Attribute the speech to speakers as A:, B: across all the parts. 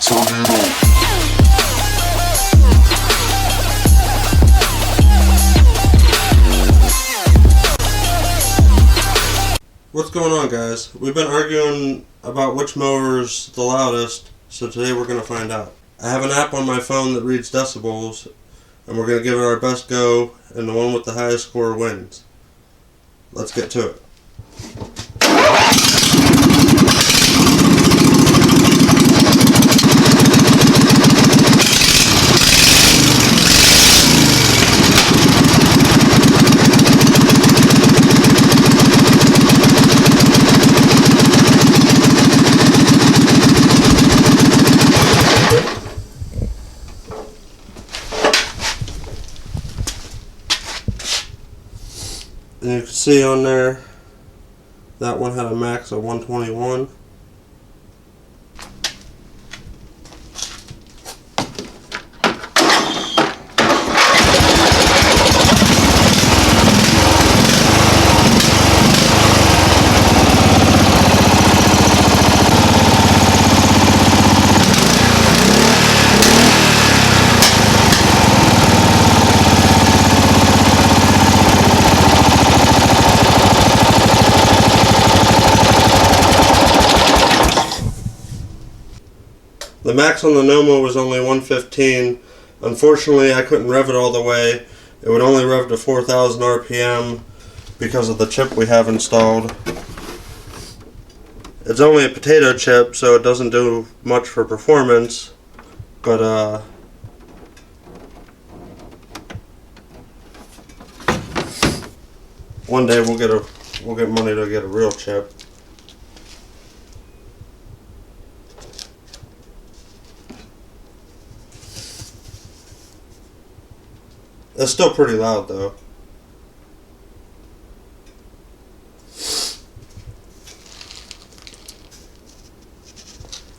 A: What's going on, guys? We've been arguing about which mower is the loudest, so today we're going to find out. I have an app on my phone that reads decibels, and we're going to give it our best go, and the one with the highest score wins. Let's get to it. And you can see on there, that one had a max of 121. The max on the Nomo was only 115. Unfortunately, I couldn't rev it all the way. It would only rev to 4,000 RPM because of the chip we have installed. It's only a potato chip, so it doesn't do much for performance, but one day we'll get money to get a real chip. It's still pretty loud though.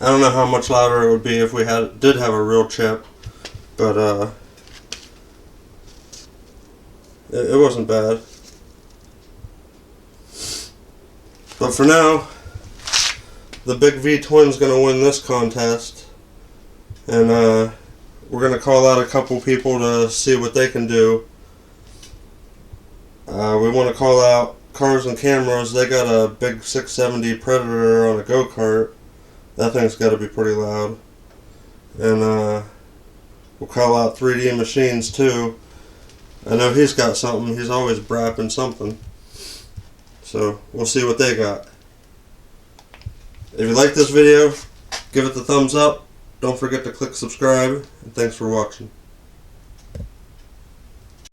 A: I don't know how much louder it would be if we did have a real chip, but it wasn't bad. But for now, the Big V Twin's gonna win this contest, and we're going to call out a couple people to see what they can do. We want to call out CarsandCameras. They got a big 670 Predator on a go-kart. That thing's got to be pretty loud. And we'll call out 3D Machines too. I know he's got something. He's always brapping something. So we'll see what they got. If you like this video, give it the thumbs up. Don't forget to click subscribe, and thanks for watching.